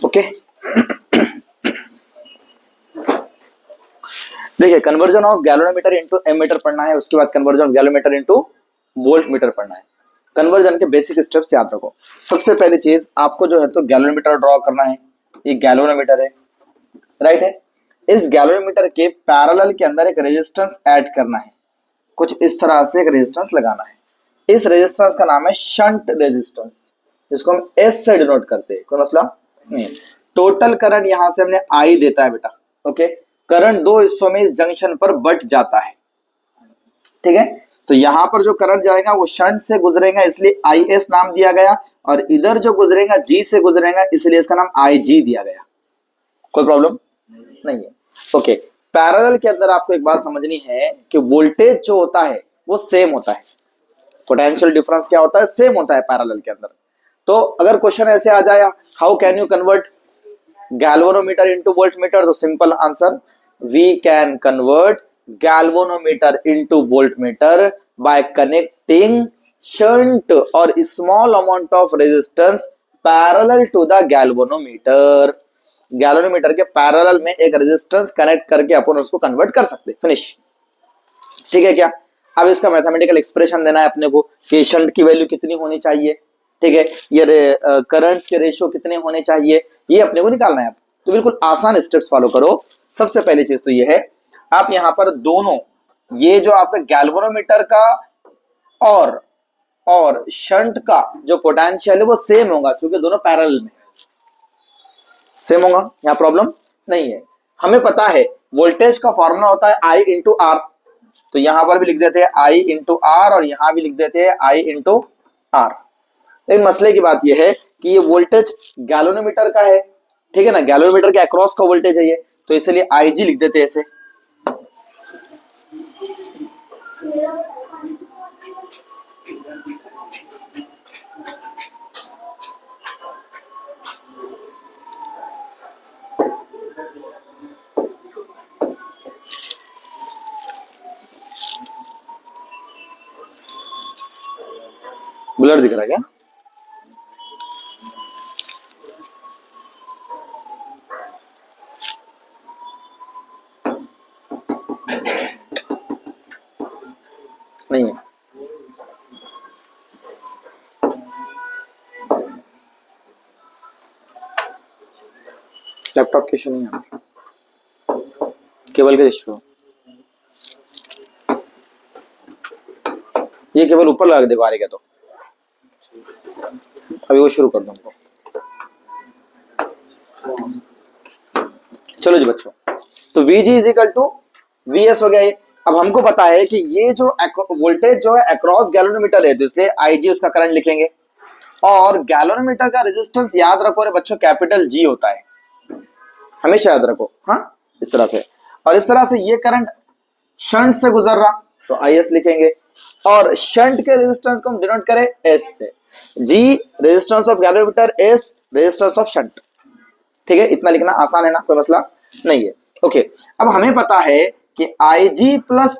Okay देखिए, conversion of galvanometer into ammeter पढ़ना है, उसके बाद conversion of galvanometer into voltmeter पढ़ना है। कन्वर्जन के बेसिक स्टेप्स याद रखो। सबसे पहली चीज आपको जो है तो गैलोमीटर ड्रॉ करना है। ये गैलोमीटर है, राइट है। इस गैलोमीटर के पैरेलल के अंदर एक रेजिस्टेंस ऐड करना है, कुछ इस तरह से एक रेजिस्टेंस लगाना है। इस रेजिस्टेंस का नाम है शंट रेजिस्टेंस, जिसको हम एस से डिनोट करते हैं। कोई मसला नहीं। टोटल करंट यहां से हमने आई देता है बेटा, ओके। करंट दो हिस्सों में इस जंक्शन पर बट जाता है, ठीक है। तो यहां पर जो करंट जाएगा वो शंट से गुजरेगा, इसलिए आई एस नाम दिया गया, और इधर जो गुजरेगा जी से गुजरेगा, इसलिए इसका नाम आई जी दिया गया। कोई प्रॉब्लम नहीं है, ओके। पैरेलल के अंदर आपको एक बात समझनी है कि वोल्टेज जो होता है वो सेम होता है, पोटेंशियल डिफरेंस क्या होता है, सेम होता है पैरेलल के अंदर। तो अगर क्वेश्चन ऐसे आ जाए, how can you convert galvanometer into voltmeter, तो simple answer, we can convert galvanometer into voltmeter by connecting shunt or small amount of resistance parallel to the galvanometer. Galvanometer के पैरेलल में एक रेजिस्टेंस कनेक्ट करके अपन उसको convert कर सकते, finish. ठीक है क्या? अब इसका मैथमेटिकल एक्सप्रेशन देना है अपने को कि शंट की वैल्यू कितनी होनी चाहिए, ठीक है, ये करंट्स के रेशियो कितने होने चाहिए, ये अपने को निकालना है। तो बिल्कुल आसान स्टेप्स फॉलो करो। सबसे पहली चीज तो ये है, आप यहां पर दोनों, ये जो आपका गैल्वेनोमीटर का और शंट का जो पोटेंशियल है वो सेम होगा, क्योंकि दोनों पैरेलल में सेम होगा, यहां प्रॉब्लम नहीं है। हमें पता है वोल्टेज का फॉर्मूला होता है आई इंटू आर, तो यहां पर भी लिख देते हैं आई इंटू आर और यहां भी लिख देते हैं आई इंटू आर। लेकिन मसले की बात यह है कि ये वोल्टेज गैल्वेनोमीटर का है, ठीक है ना, गैल्वेनोमीटर के अक्रॉस का वोल्टेज है ये, तो इसलिए आई जी लिख देते हैं ऐसे। ब्लर दिख रहा है क्या? नहीं है। लैपटॉप के इशू नहीं है, केबल के इशू। ये केबल ऊपर लगा के देखो आ रही क्या, तो अभी वो शुरू कर दो हमको। चलो जी बच्चों, तो Vg is equal to Vs हो गया ये। अब हमको पता है कि ये जो वोल्टेज जो है अक्रॉस गैल्वेनोमीटर है, तो इसलिए Ig उसका करंट लिखेंगे, और गैल्वेनोमीटर का रेजिस्टेंस याद रखो रे बच्चों, कैपिटल G होता है, हमेशा याद रखो, हाँ, इस तरह से। और इस तरह से ये करंट शंट से गुजर रहा, तो Is लिखेंगे, और शंट के रेजिस्टेंस को हम डिनोट करें S से। G resistance of galvanometer, S resistance of shunt, ठीक है, इतना लिखना आसान है ना, कोई मसला नहीं है, ओके। अब हमें पता है कि Ig प्लस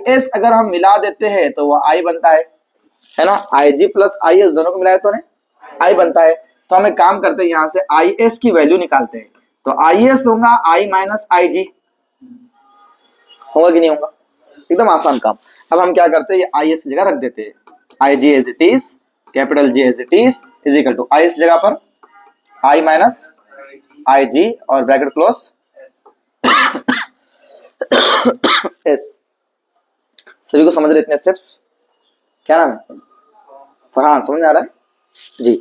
Is अगर हम मिला देते हैं तो वह I बनता है ना, Ig प्लस Is दोनों को मिलाए तो I बनता है। तो हम एक काम करते हैं, यहां से Is की वैल्यू निकालते हैं, तो Is होगा I माइनस Ig, होगा कि नहीं होगा? एकदम आसान काम। अब हम क्या करते हैं, ये Is की जगह रख देते हैं, Ig as it is, capital G as it is equal to Is जगह पर I माइनस Ig और ब्रैकेट क्लोज S। सभी को समझ रहे इतने स्टेप्स? क्या नाम है? फरहान, समझ आ रहा है जी?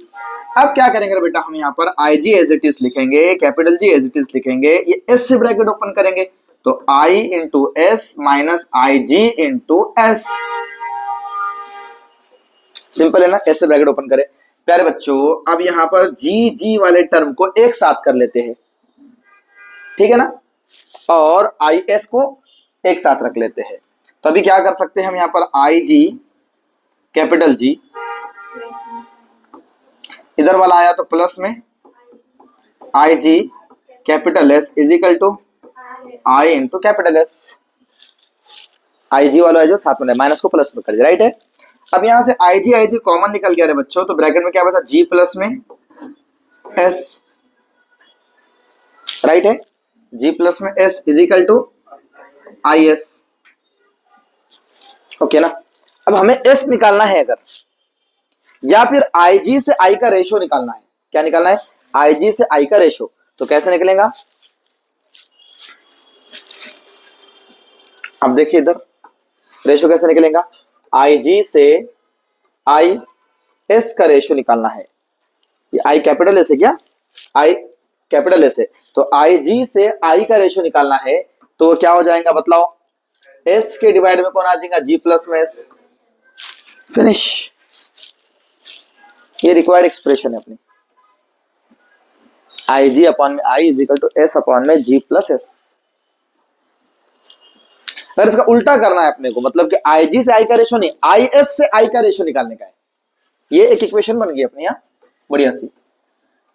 अब क्या करेंगे बेटा, हम यहाँ पर Ig एज इट इज लिखेंगे, capital G as it is लिखेंगे, ये S से ब्रैकेट ओपन करेंगे, तो I into S minus Ig into S. Simple है ना, S से ब्रैकेट ओपन करें। प्यारे बच्चों, अब यहां पर G वाले टर्म को एक साथ कर लेते हैं, ठीक है ना, और Is को एक साथ रख लेते हैं। तो अभी क्या कर सकते हैं हम, यहां पर Ig कैपिटल G, इधर वाला आया तो प्लस में Ig capital S is equal to I into capital S। Ig वाला है जो साथ में माइनस को प्लस में कर दिया, राइट है। अब यहां से Ig कॉमन निकल गया रे बच्चों, तो ब्रैकेट में क्या बचा, G प्लस में S, राइट है। G प्लस में S is equal to I S, okay ना। अब हमें S निकालना है अगर, या फिर IG से I का रेशियो निकालना है। क्या निकालना है? IG से I का रेशियो। तो कैसे निकलेगा? अब देखिए इधर रेशियो कैसे निकलेगा। IG से I S का रेशियो निकालना है। ये I कैपिटल एस है क्या? I कैपिटल एस है। तो IG से I का रेशियो निकालना है, तो क्या हो जाएगा बतलाओ? S के डिवाइड में कौन आ जाएगा? G प्लस में S। फिनिश। ये रिक्वायर्ड एक्सप्रेशन है अपनी। IG अपॉन में I is equal to S upon में G प्लस S। अगर इसका उल्टा करना है अपने को, मतलब कि IG से I का रेशियो नहीं, IS से I का रेशियो निकालने का है। ये एक इक्वेशन बन गई अपनी, यहाँ बढ़िया सी।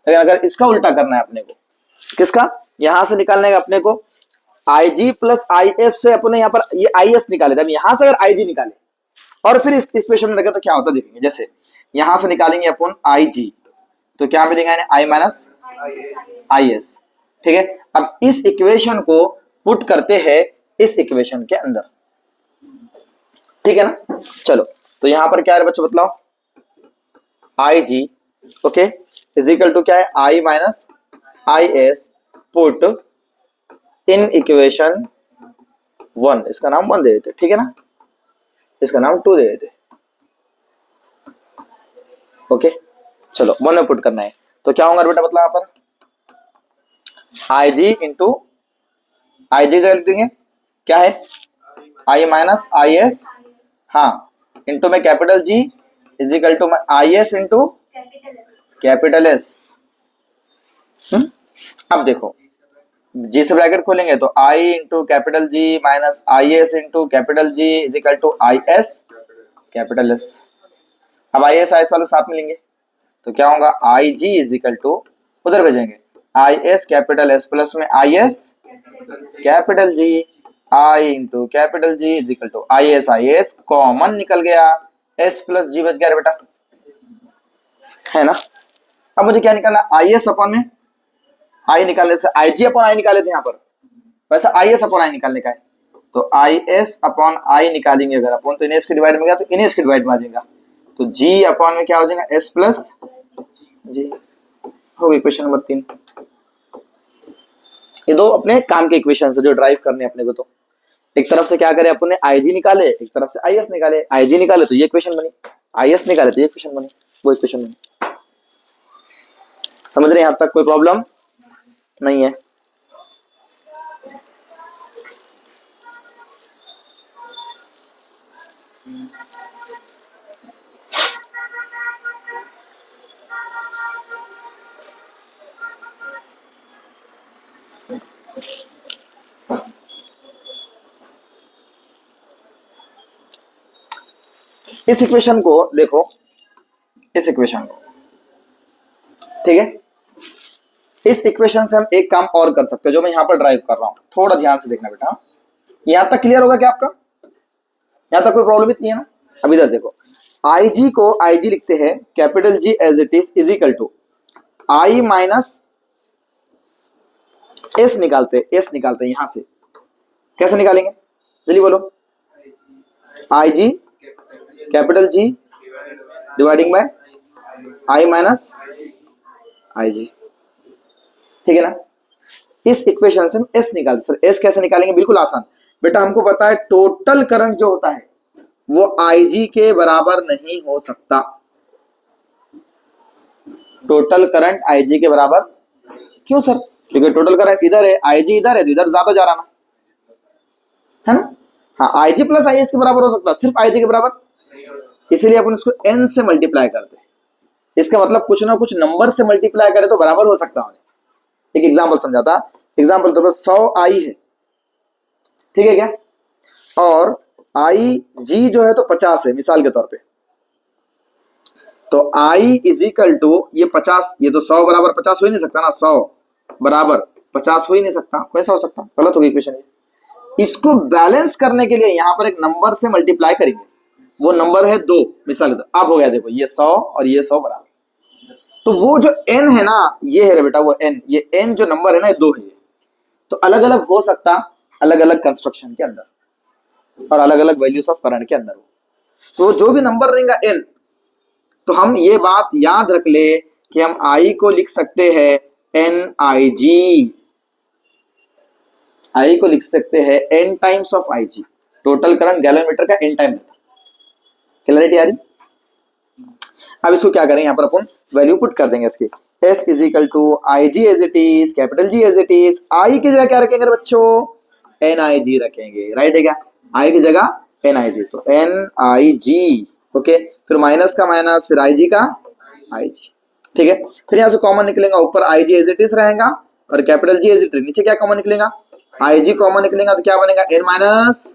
अगर इसका उल्टा करना है अपने को, किसका? यहां से निकालने का अपने को IG प्लस IS से अपने यहाँ पर ये IS निकाले थे, यहां से अगर IG निकाले और फिर इस इक्वेशन में रखे तो क्या होता देखेंगे। जैसे यहां से निकालेंगे अपन IG, तो क्या मिलेगा? I माइनस IS, ठीक है। अब इस इक्वेशन को पुट करते हैं इस इक्वेशन के अंदर, ठीक है ना। चलो, तो यहां पर क्या है बच्चों बतलाओ? IG okay is equal to क्या है? I minus IS put in equation 1, इसका नाम 1 दे देते, ठीक है ना, इसका नाम 2 दे देते, ओके। चलो 1 में पुट करना है, तो क्या होगा बेटा बतला? यहाँ पर IG इंटू IG लिख देंगे, क्या है? I माइनस IS, हाँ, इंटू में capital G is equal to में IS इंटू कैपिटल S। अब देखो G से ब्रैकेट खोलेंगे तो I into capital G minus IS into capital G is equal to IS capital S। अब IS IS वालों साथ मिलेंगे तो क्या होगा? IG इज इक्वल टू, उधर भेजेंगे, IS कैपिटल S प्लस में IS capital G, I into capital G is equal to IS common निकल गया, S प्लस G बच गया बेटा, है ना। अब मुझे क्या निकालना? IS अपॉन में I निकालने से IG अपॉन I निकाले थे यहाँ पर, वैसा IS अपॉन I निकालने का है। तो IS अपॉन I निकालेंगे अगर अपन, तो इन्हें इसके डिवाइड में गया तो इन्हें इसके डिवाइड में आ जाएगा, तो G अपॉन में क्या हो जाएगा? S प्लस G हो गई इक्वेशन नंबर 3। ये दो अपने काम के इक्वेशन है जो ड्राइव करने अपने को। तो एक तरफ से क्या करे अपने IG निकाले, एक तरफ से IS निकाले। IG निकाले तो ये इक्वेशन बनी, IS निकाले तो ये इक्वेशन बनी, वो इक्वेशन बनी। समझ रहे हैं? यहां तक कोई प्रॉब्लम नहीं है? इस इक्वेशन को देखो, इस इक्वेशन को, ठीक है। इस इक्वेशन से हम एक काम और कर सकते हैं जो मैं यहां पर ड्राइव कर रहा हूं, थोड़ा ध्यान से देखना बेटा। यहां तक क्लियर होगा क्या आपका? यहां तक कोई प्रॉब्लम नहीं है ना? अब इधर देखो, IG को IG लिखते हैं capital G as it is equal to I minus S निकालते हैं यहां से। कैसे निकालेंगे जल्दी बोलो? IG capital G dividing by I minus IG, ठीक है ना। इस इक्वेशन से हम S निकालते। सर S कैसे निकालेंगे? बिल्कुल आसान बेटा, हमको पता है टोटल करंट जो होता है वो IG के बराबर नहीं हो सकता। टोटल करंट IG के बराबर क्यों सर? क्योंकि टोटल करंट इधर है, IG इधर है, तो इधर ज्यादा जा रहा ना, है ना। हाँ, IG प्लस IS के बराबर हो सकता, सिर्फ IG के बराबर, इसीलिए अपन इसको N से मल्टीप्लाई करते हैं। इसका मतलब कुछ ना कुछ नंबर से मल्टीप्लाई करे तो बराबर हो सकता है। एक एग्जाम्पल समझाता, एग्जाम्पल तो 100 I है, ठीक है क्या, और IG जो है तो 50 है मिसाल के तौर पे, तो I इज इक्वल टू ये 50, ये तो 100 बराबर 50 हो ही नहीं सकता ना, 100 बराबर 50 हो ही नहीं सकता, कैसा हो सकता? गलत होगी इक्वेशन ये। इसको बैलेंस करने के लिए यहां पर एक नंबर से मल्टीप्लाई करेंगे, वो नंबर है 2 मिसाल के तौर। अब हो गया देखो, ये 100 और ये 100 बराबर, तो वो जो n है ना, ये है बेटा वो n, ये n जो नंबर है ना, ये 2 है, तो अलग अलग हो सकता, अलग अलग कंस्ट्रक्शन के अंदर और अलग अलग वैल्यूज ऑफ करंट के अंदर हो। तो जो भी नंबर रहेगा n, तो हम ये बात याद रख ले कि हम I को लिख सकते हैं NIG, I को लिख सकते हैं n times of IG, total current galvanometer का n टाइम रहता। क्लैरिटी आ रही? अब इसको क्या करेंगे, यहाँ पर अपन वैल्यू पुट कर देंगे इसकी, S is equal to IG as it is, capital G as it is, I की जगह क्या रखेंगे बच्चों, NIG रखेंगे, राइट है क्या, I की जगह NIG, तो NIG, ओके, फिर माइनस का माइनस, फिर IG का IG, ठीक है। फिर यहाँ से कॉमन निकलेगा, ऊपर IG एज इट इज रहेगा और capital G as it is, नीचे क्या कॉमन निकलेगा, IG कॉमन निकलेगा, तो क्या बनेगा n माइनस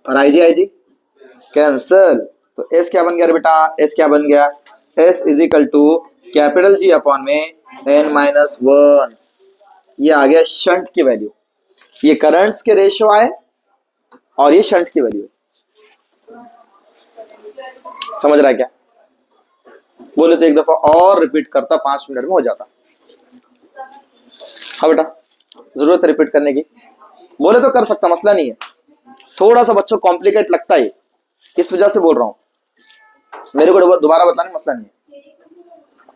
और IG कैंसल, तो S क्या बन गया बेटा, S क्या बन गया, S is equal to capital G upon में n माइनस 1, ये आ गया शंट की वैल्यू, ये करंट्स के रेशियो आए और ये शंट की वैल्यू, समझ रहा है क्या, बोले तो एक दफा और रिपीट करता, 5 मिनट में हो जाता। हाँ बेटा, जरूरत है रिपीट करने की, बोले तो कर सकता, मसला नहीं है, थोड़ा सा बच्चों कॉम्प्लिकेट लगता है, इस वजह से बोल रहा हूं, मेरे को दोबारा बताने मसला नहीं है,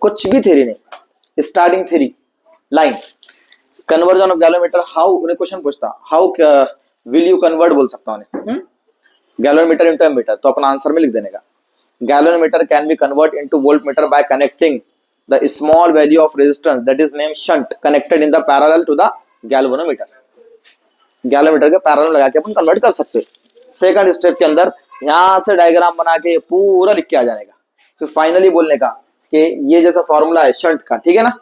कुछ भी थ्योरी नहीं, starting theory line, conversion of galvanometer, how, उन्हें क्वेश्चन पूछता हाउ विल यू कन्वर्ट, बोल सकता हूं गैलोमीटर इनटू एमीटर, तो अपना आंसर में लिख देने का, galvanometer can be convert into voltmeter by connecting the small value of resistance that is name shunt connected in the parallel to the galvanometer, galvanometer के पैरेलल लगा के अपन कन्वर्ट कर सकते। सेकंड स्टेप के अंदर यहां से डायग्राम बना के पूरा लिख के आ जाएगा, फिर फाइनली बोलने का कि ये जैसा फॉर्मूला है शंट का, ठीक है ना,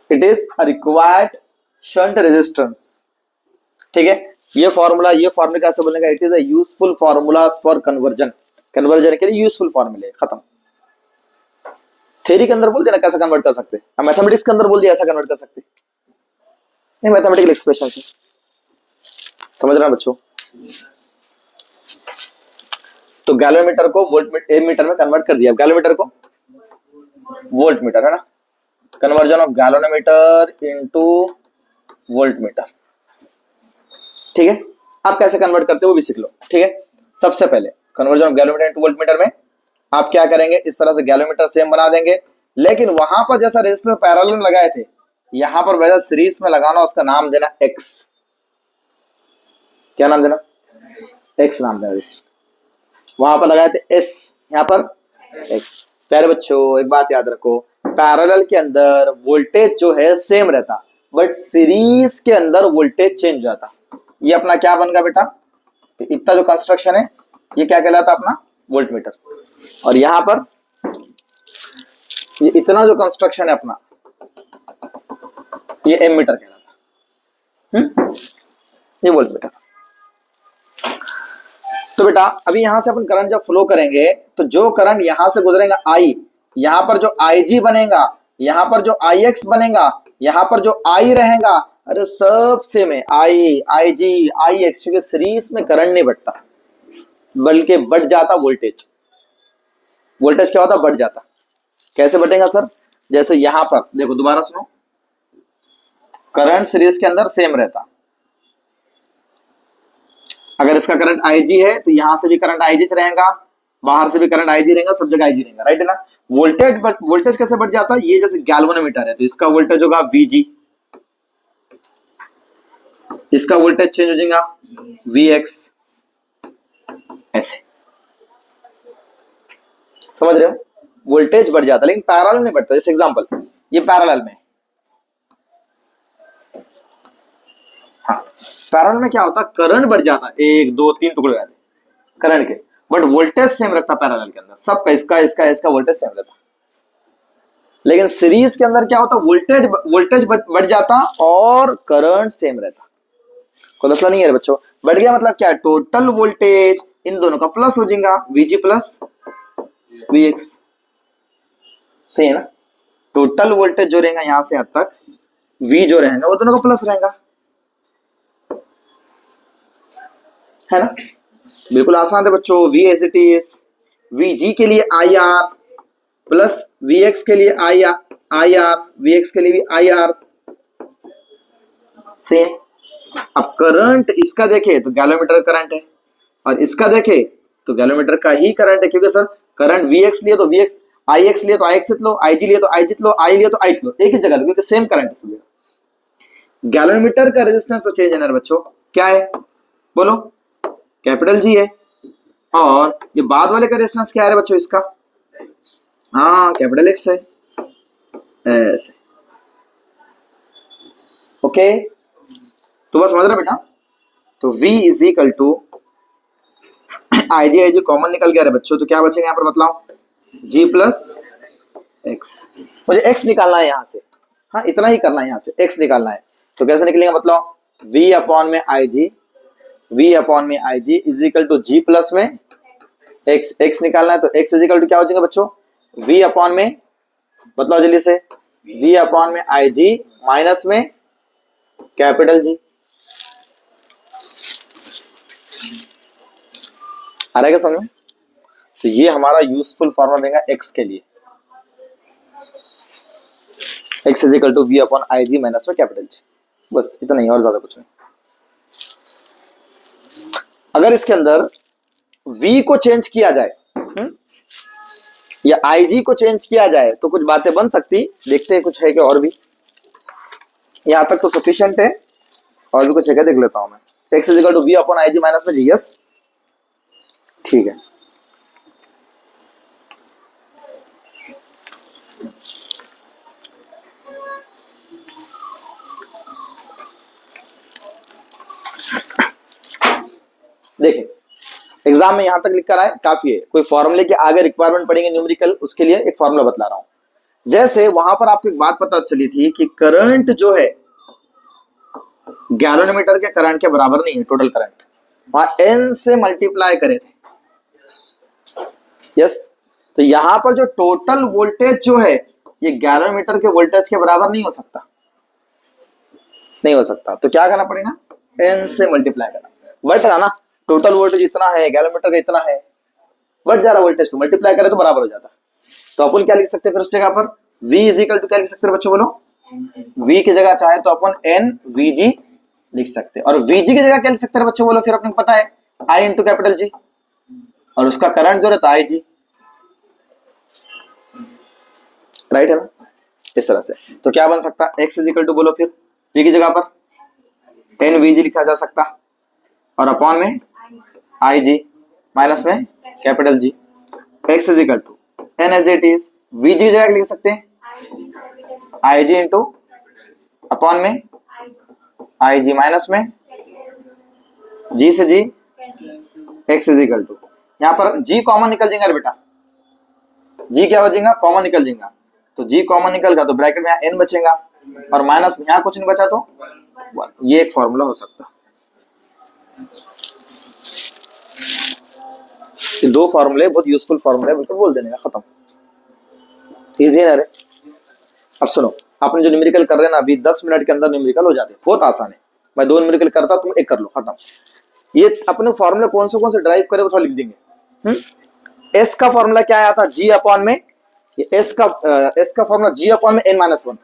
it is a required shunt resistance, ठीक है, ये फॉर्मूला कैसे बोलेगा, it is a useful formulas for conversion, conversion के लिए यूजफुल फॉर्मूले, खत्म। थ्योरी के अंदर बोल दिया ना कैसे कन्वर्ट कर सकते, मैथमेटिक्स के अंदर बोल दिया ऐसा कन्वर्ट कर सकते, नहीं मैथमेटिकल एक्सप्रेशन से, समझ रहे हैं बच्चों। तो गैलोमीटर को वोल्ट एमीटर में कन्वर्ट कर दिया, गैलोमीटर को वोल्ट मीटर, है ना, conversion of galvanometer into volt meter, ठीक है। आप कैसे कन्वर्ट करते हो वो भी सीख लो, ठीक है। सबसे पहले conversion of galvanometer into volt meter में आप क्या करेंगे, इस तरह से गैलोमीटर सेम बना देंगे, लेकिन वहां पर जैसा रेजिस्टर पैरेलल लगाए थे, यहां पर वैसा सीरीज में लगाना, उसका नाम देना X, क्या नाम देना, X नाम देना रेजिस्टर, वहां पर लगाए थे S, यहां पर X। प्यारे बच्चों एक बात याद रखो, पैरेलल के अंदर वोल्टेज जो है सेम रहता, बट सीरीज के अंदर वोल्टेज चेंज हो जाता। ये अपना क्या बन गया बेटा, इतना जो कंस्ट्रक्शन है ये क्या कहलाता अपना वोल्ट मीटर, और यहां पर ये इतना जो कंस्ट्रक्शन है अपना ये एम मीटर कहलाता, ये वोल्ट मीटर। तो बेटा अभी यहां से अपन करंट जब फ्लो करेंगे तो जो करंट यहां से गुजरेगा I, यहां पर जो IG बनेगा, यहां पर जो IX बनेगा, यहां पर जो I रहेगा, अरे सब सेम है, I, IG, IX, क्योंकि सीरीज में करंट नहीं बढ़ता बल्कि बढ़ जाता वोल्टेज, वोल्टेज क्या होता बढ़ जाता, कैसे बढ़ेगा सर, जैसे यहां पर देखो दोबारा सुनो, करंट सीरीज के अंदर सेम रहता, अगर इसका करंट IG है तो यहां से भी करंट IG रहेगा, बाहर से भी करंट IG रहेगा, सब जगह IG रहेगा, राइट है ना। वोल्टेज कैसे बढ़ जाता है, ये जैसे गैल्वेनोमीटर है तो इसका वोल्टेज होगा VG, इसका वोल्टेज चेंज हो जाएगा VX, ऐसे समझ रहे हो, वोल्टेज बढ़ जाता लेकिन पैरेलल नहीं बढ़ता। जैसे एग्जांपल ये पैरेलल में, हाँ पैरेलल में क्या होता करंट बढ़ जाता, 1 2 3 टुकड़े रहते करंट के, बट वोल्टेज सेम रखता पैरेलल के अंदर, सबका इसका वोल्टेज सेम रहता। लेकिन सीरीज के अंदर क्या होता, वोल्टेज बढ़ जाता और करंट सेम रहता। कोई मसला नहीं है बच्चों, बढ़ गया मतलब क्या, टोटल वोल्टेज इन दोनों का प्लस हो जाएगा, VG प्लस VX, सही है ना। टोटल वोल्टेज जो रहेगा यहां से यहां तक, V जो रहेगा वो दोनों का प्लस रहेगा, है ना, बिल्कुल आसान है बच्चों। V as it is, VG के लिए IR प्लस VX के लिए IR, VX के लिए भी IR, सही है। अब करंट इसका देखे तो गैलोमीटर करंट है, और इसका देखे तो गैलोमीटर का ही करंट है, क्योंकि सर करंट Vx लिए तो Vx, Ix लिए तो Ix लो, Ig लिए तो Ig लो, I लिए तो I लो, एक ही जगह लो, क्योंकि सेम करंट है सब जगह। गैलोमीटर का रेजिस्टेंस तो चेंज है ना बच्चों, क्या है बोलो, कैपिटल जी है। और ये बाद वाले का रेजिस्टेंस क्या है बच्चों इसका, हाँ कैपिटल एक्स है, ऐसे। ओके, तो बस समझ रहे बेटा। तो V is equal to I G common निकल गया रे बच्चों, तो क्या बचेगा यहाँ पर बतलाओ, G प्लस एक्स। मुझे x निकालना है यहाँ से, हाँ इतना ही करना है, यहाँ से x निकालना है। तो कैसे निकलेगा बतलाओ, V अपॉन में आई जी, V अपॉन में I G is equal to G plus में x, x निकालना है तो x इज इक्वल टू क्या हो जाएगा बच्चों, V अपॉन में, बतलाओ जल्दी से, V अपॉन में आई जी माइनस में कैपिटल जी। आ रहा है क्या समझ में? तो ये हमारा यूजफुल फॉर्मूला देगा x के लिए, x is equal to V upon I G minus में कैपिटल जी, बस इतना ही और ज्यादा कुछ नहीं। अगर इसके अंदर V को चेंज किया जाए या IG को चेंज किया जाए तो कुछ बातें बन सकती, देखते हैं कुछ है क्या और भी, यहां तक तो सफिशिएंट है, और भी कुछ है क्या देख लेता हूं मैं। x is equal to V upon I G minus में जी, यस ठीक है। देखें एग्जाम में यहां तक लिख कर आए काफी है, कोई फॉर्मूले के आगे रिक्वायरमेंट पड़ेंगे न्यूमेरिकल, उसके लिए एक फॉर्मूला बतला रहा हूं। जैसे वहां पर आपको एक बात पता चली थी कि करंट जो है गैलोमीटर के करंट के बराबर नहीं है, टोटल करंट वहां n से मल्टीप्लाई करे थे, यस। तो यहां पर जो टोटल वोल्टेज जो है ये गैलोमीटर के वोल्टेज के बराबर नहीं हो सकता, नहीं हो सकता। तो क्या करना पड़ेगा, n से मल्टीप्लाई करना, बढ़ रहा ना, टोटल वोल्टेज इतना है, गैलोमीटर का इतना है, बढ़ जा रहा वोल्टेज, तो मल्टीप्लाई करे तो बराबर हो जाता। तो अपन क्या लिख सकते हैं फिर उस जगह पर, v इज इक्वल टू क्या लिख सकते हैं बच्चों बोलो, v की जगह चाहे तो अपन n vg लिख सकते हैं, और vg की जगह क्या लिख सकते हैं बच्चों बोलो, फिर अपने को पता है i इंटू कैपिटल जी, और उसका करंट जो रहता है IG, राइट है ना, इस तरह से। तो क्या बन सकता है, x इज इक्वल टू बोलो फिर v की जगह पर n vg लिखा जा सकता, और अपॉन में IG माइनस में capital G, x is equal to n as it is, vg की जगह लिख सकते हैं IG इंटू अपॉन में IG माइनस में g से g, x is equal to, यहाँ पर g कॉमन निकल जाएगा बेटा, g क्या हो जाएगा, कॉमन निकल जाएगा, तो g कॉमन निकल गया तो ब्रैकेट में यहाँ n बचेगा, और माइनस में यहाँ कुछ नहीं बचा तो 1, ये एक फॉर्मूला हो सकता। ये दो फॉर्मूले बहुत यूजफुल फॉर्मूले, बिल्कुल बोल देने का, खत्म, इजी है रे। अब सुनो, आपने जो न्यूमेरिकल कर रहे हैं ना अभी 10 मिनट के अंदर न्यूमेरिकल हो जाते हैं, बहुत आसान है। मैं 2 न्यूमेरिकल करता, तुम एक कर लो, खत्म। ये अपने फॉर्मूले कौन से ड्राइव करे वो थोड़ा लिख देंगे। एस का फॉर्मूला क्या आया था, जी अपॉन में, एस का फॉर्मूला जी अपॉन में n माइनस 1,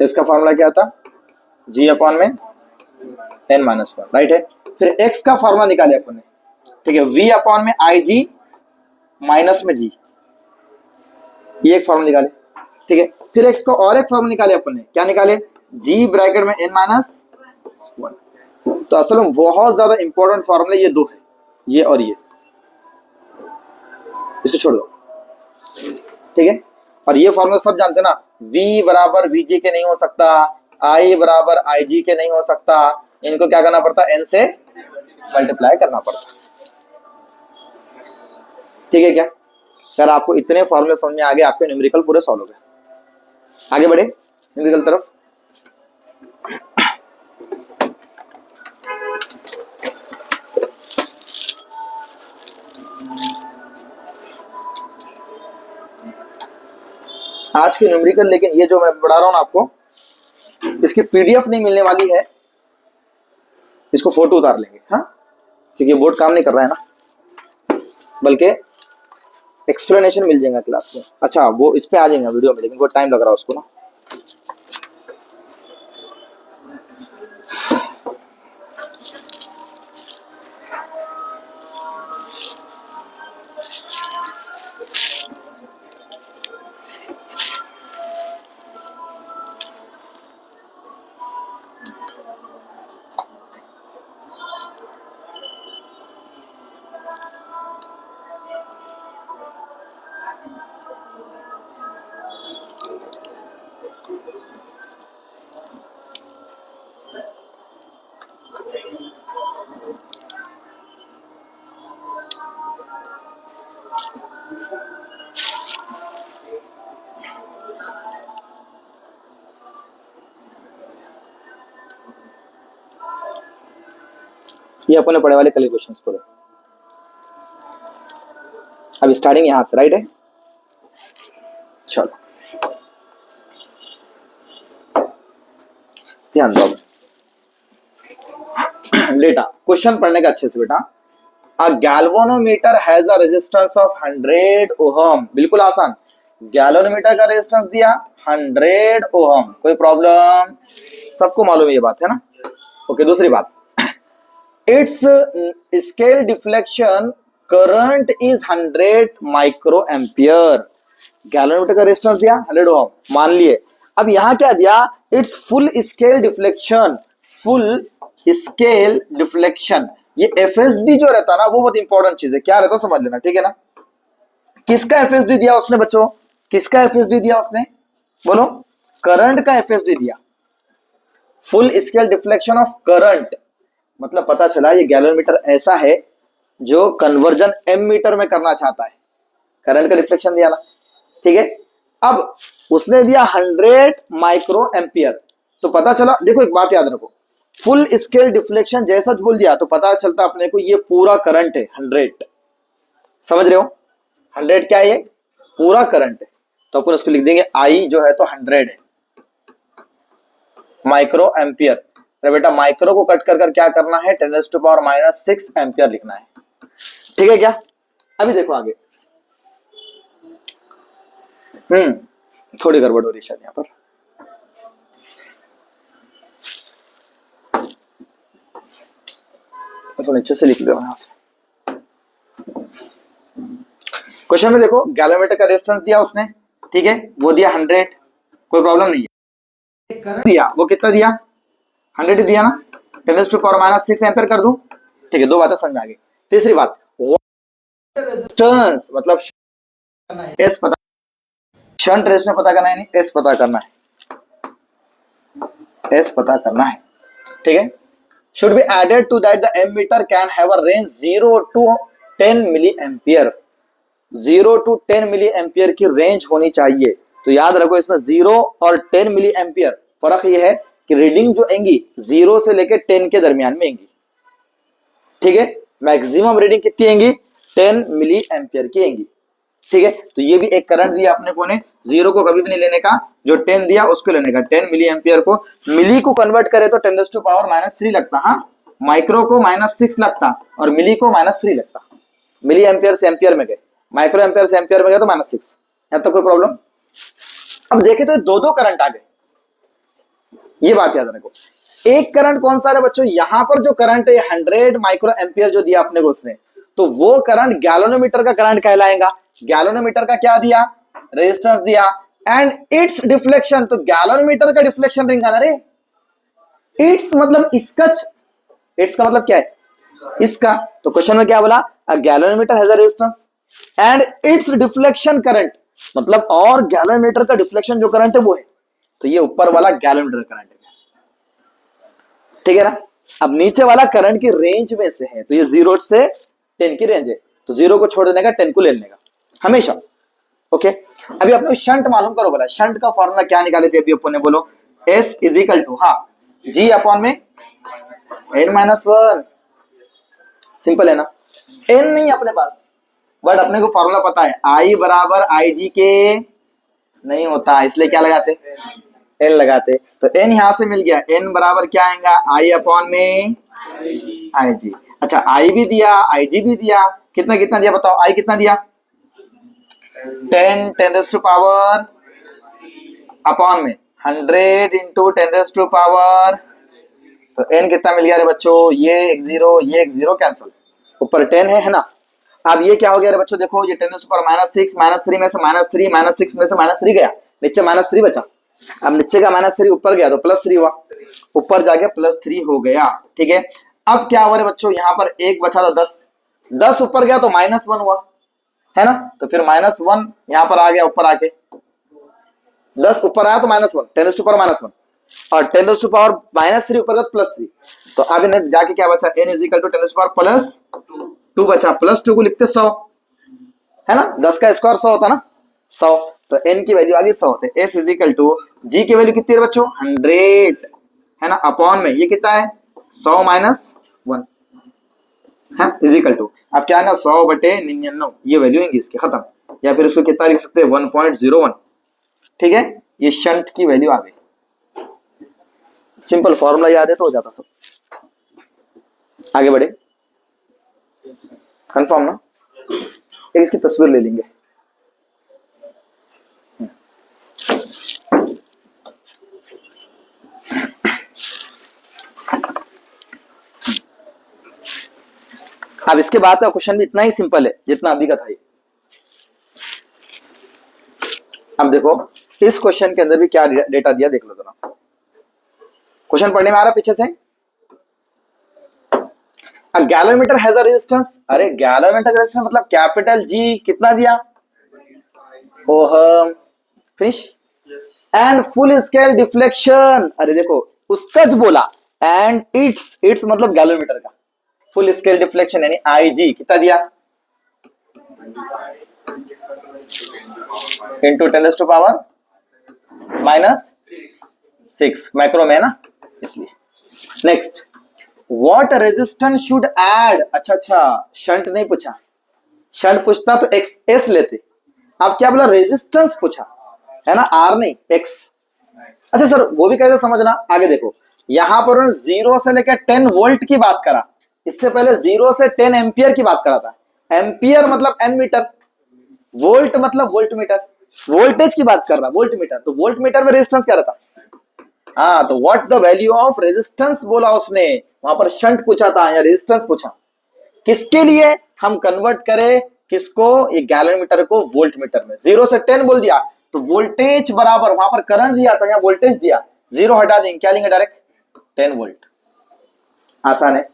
इसका फॉर्मूला क्या था, g अपॉन में n माइनस 1, राइट है। फिर x का फॉर्मूला निकाले अपन ने, ठीक है, v अपॉन में आई जी माइनस में g, ये एक फॉर्मूला निकाले, ठीक है। फिर x को और एक फॉर्मूला निकाले अपन ने, क्या निकाले, g ब्रैकेट में n माइनस 1। तो असल में बहुत ज्यादा इंपॉर्टेंट फॉर्मूला ये दो है, ये और ये, इसको छोड़ दो, ठीक है। और ये फॉर्मूला सब जानते हैं ना, v बराबर vg के नहीं हो सकता, i बराबर ig के नहीं हो सकता, इनको क्या करना पड़ता, n से मल्टीप्लाई करना पड़ता, ठीक है क्या। सर आपको इतने फॉर्मूले समझ में आ गए, आपके न्यूमेरिकल पूरे सॉल्व हो गए। आगे बढ़े न्यूमेरिकल तरफ। आज के न्यूमेरिकल, लेकिन ये जो मैं पढ़ा रहा हूं ना आपको, इसकी पीडीएफ नहीं मिलने वाली है, इसको फोटो उतार लेंगे, हाँ, क्योंकि बोर्ड काम नहीं कर रहा है ना, बल्कि एक्सप्लेनेशन मिल जाएगा क्लास में। अच्छा वो इस पे आ जाएगा वीडियो में, लेकिन वो टाइम लग रहा है उसको ना। ये अपने पढ़े वाले कल क्वेश्चन पूरे। अब स्टार्टिंग यहां से राइट है, चलो ध्यान दो। डेटा क्वेश्चन पढ़ने का अच्छे से बेटा। अ galvanometer has a resistance of 100 ohm, बिल्कुल आसान। गैल्वेनोमीटर का रेजिस्टेंस दिया 100 ओहम, कोई प्रॉब्लम? सबको मालूम है ये बात है ना। ओके दूसरी बात, it's scale deflection current is 100 micro ampere. Galvanometer का रेजिस्टेंस दिया 100 ओहम मान लिए। अब यहां क्या दिया, it's full scale deflection, full scale deflection. ये एफएसडी जो रहता है ना वो बहुत इंपॉर्टेंट चीज है, क्या रहता है समझ लेना, ठीक है ना। किसका एफएसडी दिया उसने बच्चों, किसका एफएसडी दिया उसने, बोलो। करंट का एफएसडी दिया, full scale deflection of current. मतलब पता चला ये गैल्वेनोमीटर ऐसा है जो कन्वर्जन एम मीटर में करना चाहता है। करंट का डिफ्लेक्शन दिया ना, ठीक है। अब उसने दिया 100 माइक्रो एम्पियर, तो पता चला, देखो एक बात याद रखो, फुल स्केल डिफ्लेक्शन जैसा बोल दिया तो पता चलता अपने को ये पूरा करंट है 100, समझ रहे हो। 100 क्या है, ये पूरा करंट है, तो अपन उसको लिख देंगे आई जो है तो 100 है माइक्रो एम्पियर। अरे बेटा माइक्रो को कट कर कर क्या करना है, 10⁻⁻6 एम्पियर लिखना है, ठीक है क्या। अभी देखो आगे, थोड़ी गड़बड़ हो रही है शायद यहाँ पर। तो नीचे से लिख दो यहां से। क्वेश्चन में देखो गैल्वेनोमीटर का रेजिस्टेंस दिया उसने, ठीक है, वो दिया 100, कोई प्रॉब्लम नहीं है। करंट दिया वो कितना दिया, 100 दिया ना, 10⁻⁻6 एम्पियर कर दूं, ठीक है। दो बातें समझ आ गई। तीसरी बात, रेजिस्टेंस मतलब एस पता, शंट रेजिस्टेंस पता करना है, नहीं एस पता करना है, एस पता करना है, ठीक है। should be added to that the ammeter can have a range 0 to 10 milli ampere, 0 to 10 milli ampere की रेंज होनी चाहिए। तो याद रखो इसमें 0 और 10 मिली एम्पियर, फर्क ये है कि रीडिंग जो आएंगी 0 से लेकर 10 के दरमियान में आएंगी, ठीक है। मैक्सिमम रीडिंग कितनी आएंगी, 10 मिली एम्पियर की आएंगी, ठीक है। तो ये भी एक करंट दिया अपने को ने, 0 को कभी भी नहीं लेने का, जो 10 दिया उसको लेने का। 10 मिली एम्पियर को मिली को कन्वर्ट करे तो 10⁻⁻3 लगता, हाँ। माइक्रो को -6 लगता और मिली को -3 लगता। मिली एम्पियर से एम्पियर में गए, माइक्रो एम्पियर से एम्पियर में गए तो -6। यहां तक कोई प्रॉब्लम। अब देखे तो दो दो करंट आ गए, ये बात याद रखो। एक करंट कौन सा है बच्चों, यहां पर जो करंट है 100 माइक्रो एम्पियर जो दिया अपने को उसने, तो वो करंट गैल्वेनोमीटर का करंट कहलाएगा। गैल्वेनोमीटर का क्या दिया, रेजिस्टेंस दिया, एंड इट्स डिफ्लेक्शन, तो गैल्वेनोमीटर का डिफ्लेक्शन रिंग आना रे। इट्स मतलब इसका, इट्स का मतलब क्या है, इसका। तो क्वेश्चन में क्या बोला, अ galvanometer has a resistance and it's deflection current, मतलब और गैल्वेनोमीटर का डिफ्लेक्शन जो करंट है वो है, तो ये ऊपर वाला गैल्वेनोमीटर करंट है, ठीक है ना। अब नीचे वाला करंट की रेंज में से है, तो ये 0 से 10 की रेंज है, तो 0 को छोड़ देने का, 10 को ले लेने का हमेशा, ओके। अभी अपने शंट मालूम करो, बोला शंट का फॉर्मूला क्या निकाले थे अभी अपन ने, बोलो। S इजिकल टू, हाँ, G अपॉन में n-1, सिंपल है ना। n नहीं अपने पास, बट अपने को फॉर्मूला पता है, I बराबर IG के नहीं होता, इसलिए क्या लगाते, n लगाते। तो n यहां से मिल गया, n बराबर क्या आएगा, I अपॉन में आई जी। अच्छा आई भी दिया, आई जी भी दिया, कितना कितना दिया बताओ, आई कितना दिया, 10 10 रेज़ टू पावर अपॉन में 100 इंटू 10 रेज़ टू पावर, तो n कितना मिल गया रे बच्चों, ये एक जीरो, ये एक जीरो कैंसिल, ऊपर 10 है ना। अब ये क्या हो गया रे बच्चों, देखो ये 10 पर -6, -3 में से -3, -6 में से -3 गया, नीचे -3 बचा। अब नीचे का -3 ऊपर गया तो +3 हुआ, ऊपर जाके +3 हो गया। ठीक है, अब क्या हुआ रे बच्चों, यहाँ पर एक बचा था 10, 10 ऊपर गया तो -1 हुआ, है ना। तो फिर -1 यहाँ पर आ गया, ऊपर आके 10 ऊपर आया तो -1, 10 टू पावर -1, और 10 टू पावर -3 ऊपर गया तो +3। तो अब इन्हें जाके क्या बचा, n is equal to 10 to power +2 बचा, +2 को लिखते 100, है ना, 10 का स्क्वायर 100 होता ना, 100, तो n की वैल्यू आ गई 100 होते, s is equal to g की वैल्यू कितनी है बच्चों, 100, है ना, अपॉन में ये कितना है 100 माइनस 1, है इज इक्वल टू, अब क्या है 100/99, ये वैल्यू होंगी इसके, खत्म। या फिर इसको कितना लिख सकते हैं 1.01, ठीक है, ये शंट की वैल्यू आ गई। सिंपल फॉर्मूला याद है तो हो जाता सब। आगे बढ़े, कंफर्म ना, एक इसकी तस्वीर ले लेंगे। अब इसके बाद का क्वेश्चन भी इतना ही सिंपल है जितना अभी का था ये। अब देखो इस क्वेश्चन के अंदर भी क्या डेटा दिया देख लो जरा, क्वेश्चन पढ़ने में आ रहा पीछे से। A gallonmeter has a resistance, अरे गैलोमीटर का रेजिस्टेंस मतलब कैपिटल जी कितना दिया, ohm, finish, and full scale deflection, अरे देखो उसका जो बोला, एंड इट्स मतलब गैलोमीटर का फुल स्केल डिफ्लेक्शन यानी आई जी कितना दिया, इंटू 10 टू पावर -6, माइक्रो में है ना इसलिए। Next, what resistance should add, अच्छा शंट नहीं पूछा, शंट पूछता तो एक्स एस लेते, अब क्या बोला रेजिस्टेंस पूछा, है ना, आर नहीं एक्स। अच्छा सर वो भी कैसे समझना, आगे देखो, यहां पर 0 से लेकर 10 वोल्ट की बात करा, इससे पहले 0 से 10 एम्पियर की बात करा था, एम्पियर मतलब एन मीटर, वोल्ट मतलब वोल्ट मीटर, वोल्टेज की बात कर रहा वोल्ट मीटर, तो वोल्ट मीटर में रेजिस्टेंस क्या रहता, हाँ, तो what the value of resistance बोला उसने, वहां पर शंट पूछा था या रेजिस्टेंस पूछा, किसके लिए हम कन्वर्ट करें किसको, ये गैलोमीटर को वोल्ट मीटर में। 0 से 10 बोल दिया तो वोल्टेज बराबर, वहां पर करंट दिया था, यहाँ वोल्टेज दिया, 0 हटा देंगे क्या लेंगे डायरेक्ट 10 वोल्ट, आसान है।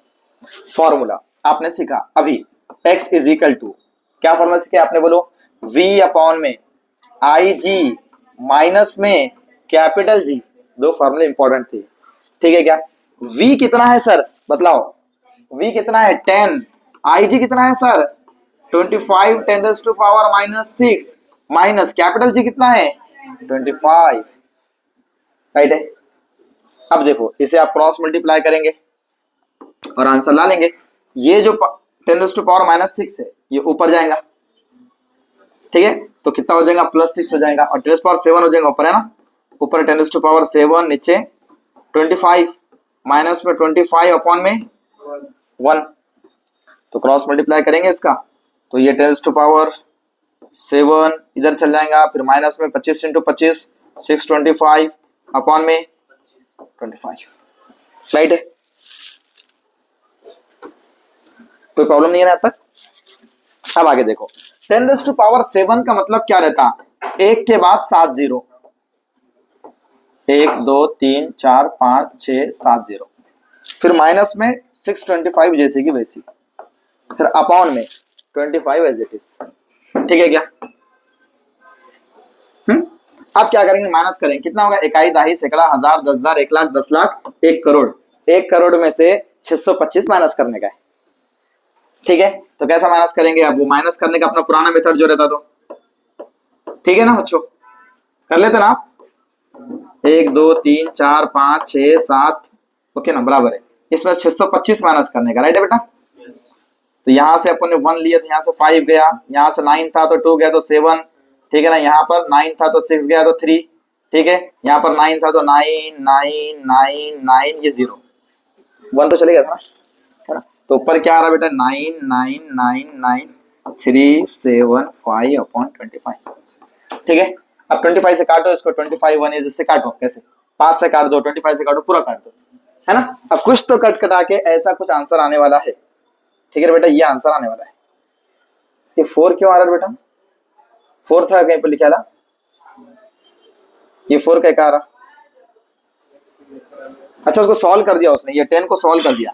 फॉर्मूला आपने सीखा अभी, x इज इक्वल टू, क्या फॉर्मूला सीखा आपने बोलो, v अपॉन में आई जी माइनस में कैपिटल जी, दो फॉर्मूले इंपॉर्टेंट थे, ठीक है क्या, v कितना है सर बतलाओ, v कितना है 10, आई जी कितना है sir 25 10 to power -6, minus capital G कितना है 25, राइट है। अब देखो इसे आप क्रॉस मल्टीप्लाई करेंगे और आंसर ला लेंगे, ये जो 10 टू पावर -6 है ये ऊपर जाएगा, ठीक है, तो कितना हो जाएगा +6 हो जाएगा, और 10 पावर 7 हो जाएगा ऊपर, है ना, ऊपर 10 टू पावर 7, नीचे 25, माइनस में 25 अपॉन में 1, तो क्रॉस मल्टीप्लाई करेंगे इसका, तो ये 10 टू पावर 7 इधर चल जाएगा, फिर माइनस में 25 इंटू 25 625 अपॉन में 25, राइट है, कोई प्रॉब्लम नहीं है ना अब तक। अब आगे देखो 10 टू पावर 7 का मतलब क्या रहता, एक के बाद 7 जीरो, 1 2 3 4 5 6 7 जीरो, फिर माइनस में 625 जैसे कि वैसी, फिर अपॉन में 25 एज इट इज, ठीक है क्या, अब क्या करेंगे माइनस करेंगे, कितना होगा, इकाई दाही सैकड़ा हजार 10,000 1 लाख 10 लाख 1 करोड़, 1 करोड़ में से 625 माइनस करने का है, ठीक है, तो कैसा माइनस करेंगे, अब वो माइनस करने का अपना पुराना मेथड जो रहता, तो ठीक है ना बच्चों, कर लेते ना आप, 1 2 3 4 5 6 7, ओके ना, बराबर है, इसमें 625 माइनस करने का, राइट है बेटा, तो यहां से अपन ने 1 लिया तो यहां से 5 गया, यहां से 9 था तो 2 गया तो 7, ठीक है ना, यहाँ पर 9 था तो 6 गया तो 3, ठीक है, यहाँ पर 9 था तो 9 9 9 9, ये 0 1 तो चलेगा था ना, तो ऊपर क्या आ रहा है बेटा 9999375/25। ठीक है, अब 25 से काटो इसको, 25 1 इज, इससे काटो, कैसे 5 से काट दो, 25 से काटो, पूरा काट दो, है ना। अब कुछ तो कट कटा के ऐसा कुछ आंसर आने वाला है। ठीक है बेटा, ये आंसर आने वाला है। ये 4 क्यों आ रहा है बेटा, 4 था कहीं पर लिखा था, ये 4 क्या आ रहा। अच्छा, उसको सॉल्व कर दिया उसने, ये 10 को सॉल्व कर दिया।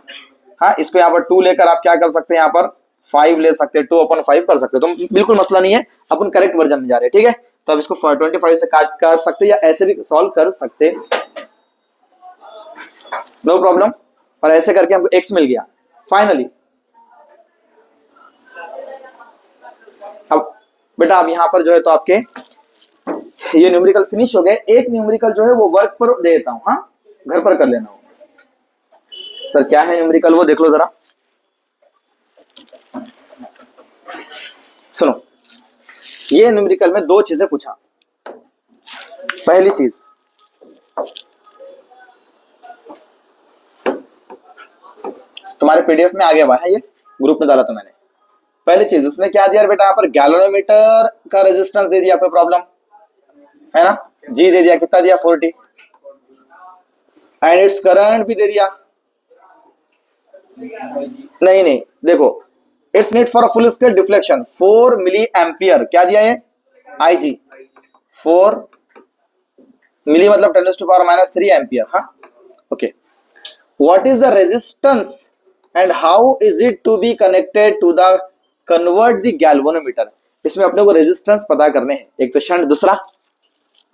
हाँ, इसको यहाँ पर 2 लेकर आप क्या कर सकते हैं, यहाँ पर 5 ले सकते हैं, 2/5 कर सकते हो, तो बिल्कुल मसला नहीं है, अपन करेक्ट वर्जन में जा रहे हैं। ठीक है, तो अब इसको 25 से काट कर सकते हैं या ऐसे भी सॉल्व कर सकते हैं, नो प्रॉब्लम। और ऐसे करके हमको x मिल गया फाइनली। अब बेटा अब यहाँ पर जो है तो आपके ये न्यूमेरिकल फिनिश हो गए। एक न्यूमेरिकल जो है वो वर्क पर दे देता हूं, हाँ घर पर कर लेना हो। सर क्या है न्यूमेरिकल, वो देख लो जरा, सुनो। ये न्यूमेरिकल में 2 चीजें पूछा। पहली चीज, तुम्हारे पीडीएफ में आ गया हुआ है, ये ग्रुप में डाला तो मैंने। पहली चीज उसने क्या दिया बेटा, यहाँ पर गैलोमीटर का रेजिस्टेंस दे दिया, कोई प्रॉब्लम है ना, जी दे दिया, कितना दिया 40, एंड इट्स करंट भी दे दिया। नहीं नहीं, देखो it's need for a full scale deflection 4 milli ampere, क्या दिया है IG, 4 मिली मतलब 10⁻³ एम्पियर। हाँ okay, what is the resistance and how is it to be connected to the convert the galvanometer. इसमें अपने को रेजिस्टेंस पता करने हैं, एक तो शंट, दूसरा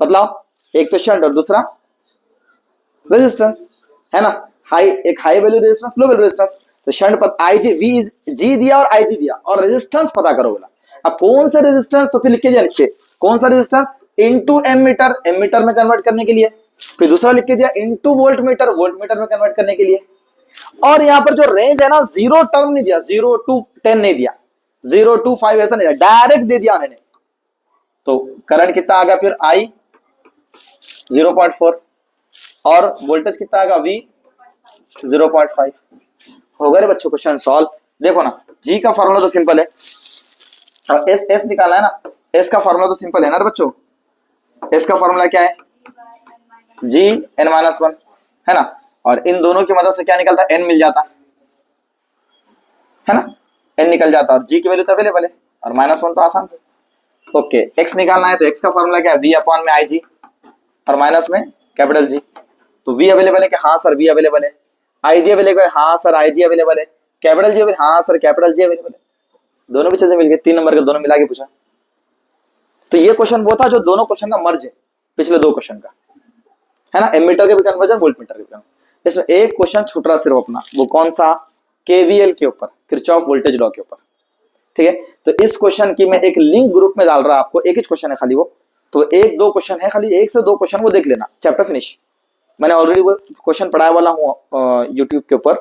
बतलाओ, एक तो शंट और दूसरा रेजिस्टेंस, है ना। हाई, एक high value resistance, low value resistance. तो शंट पर IG V जी दिया और IG दिया, और रेजिस्टेंस पता करो बोला। अब कौन सा रेजिस्टेंस, तो फिर लिख के दिया नीचे कौन सा रेजिस्टेंस, इनटू एमीटर, एमीटर में कन्वर्ट करने के लिए। फिर दूसरा लिख के दिया into volt meter, volt meter में कन्वर्ट करने के लिए। और यहाँ पर जो रेंज है ना, 0 टर्म नहीं दिया, 0 to 10 नहीं दिया, 0 to 5 ऐसा नहीं दिया, डायरेक्ट दे दिया उन्होंने। तो करंट कितना आ गया फिर I 0.4 और वोल्टेज कितना आएगा V 0.5। होगा रे बच्चों क्वेश्चन सॉल्व। देखो ना, G का फॉर्मूला तो सिंपल है, और S निकालना है ना, S का फॉर्मूला तो सिंपल है ना बच्चों। S का फॉर्मूला क्या है, Gn-1 है ना, और इन दोनों की मदद से क्या निकलता है, N मिल जाता है ना, N निकल जाता, और G की वैल्यू तो अवेलेबल है, और -1 तो आसान से। ओके, X निकालना है तो X का फॉर्मूला क्या है, V/में IG, और माइनस में कैपिटल G। तो V अवेलेबल है कि हाँ सर V अवेलेबल है, IG अवेलेबल है, हाँ सर IG अवेलेबल है, कैपिटल G अवेलेबल, हाँ सर कैपिटल G अवेलेबल है। दोनों भी चीजें मिल गई, 3 नंबर के दोनों मिला के पूछा। तो ये क्वेश्चन वो था जो दोनों क्वेश्चन का मर्ज है, पिछले 2 क्वेश्चन का, है ना, एमीटर के भी कन्वर्जन, वोल्ट मीटर के भी। इसमें एक क्वेश्चन छूट रहा सिर्फ अपना, वो कौन सा, KVL के ऊपर, किरचॉफ वोल्टेज लॉ के ऊपर। ठीक है, तो इस क्वेश्चन की मैं एक लिंक ग्रुप में डाल रहा आपको, एक ही क्वेश्चन है खाली वो, तो 1-2 क्वेश्चन है खाली, 1 से 2 क्वेश्चन वो देख लेना, चैप्टर फिनिश। मैंने ऑलरेडी वो क्वेश्चन पढ़ाया वाला हूँ यूट्यूब के ऊपर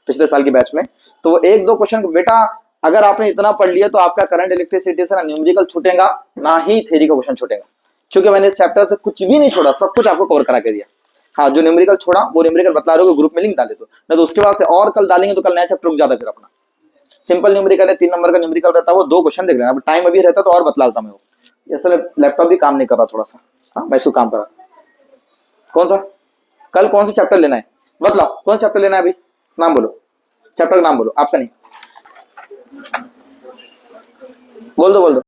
पिछले साल की बैच में। तो वो 1-2 क्वेश्चन बेटा अगर आपने इतना पढ़ लिया तो आपका करंट इलेक्ट्रिसिटी से ना न्यूमेरिकल छूटेगा, ना ही थ्योरी का क्वेश्चन छूटेगा, क्योंकि मैंने इस चैप्टर से कुछ भी नहीं छोड़ा, सब कुछ आपको कवर करा के दिया। हाँ, जो न्यूमेरिकल छोड़ा वो न्यूमेरिकल बता रहे हो, ग्रुप में लिंक डाले तो, नहीं तो उसके बाद और कल डालेंगे तो कल नया चैप्टर रुक जाता फिर अपना। सिंपल न्यूमेरिकल है, 3 नंबर का न्यूमेरिकल रहता है, वो 2 क्वेश्चन देख लेना। अब टाइम अभी रहता तो और बतला देता मैं वो, असल लैपटॉप भी काम नहीं कर रहा थोड़ा सा, हाँ मैं इसको काम कर रहा। कौन सा, कल कौन सा चैप्टर लेना है बतलाओ, कौन सा चैप्टर लेना है अभी, नाम बोलो, चैप्टर का नाम बोलो, आपका नहीं, बोल दो बोल दो।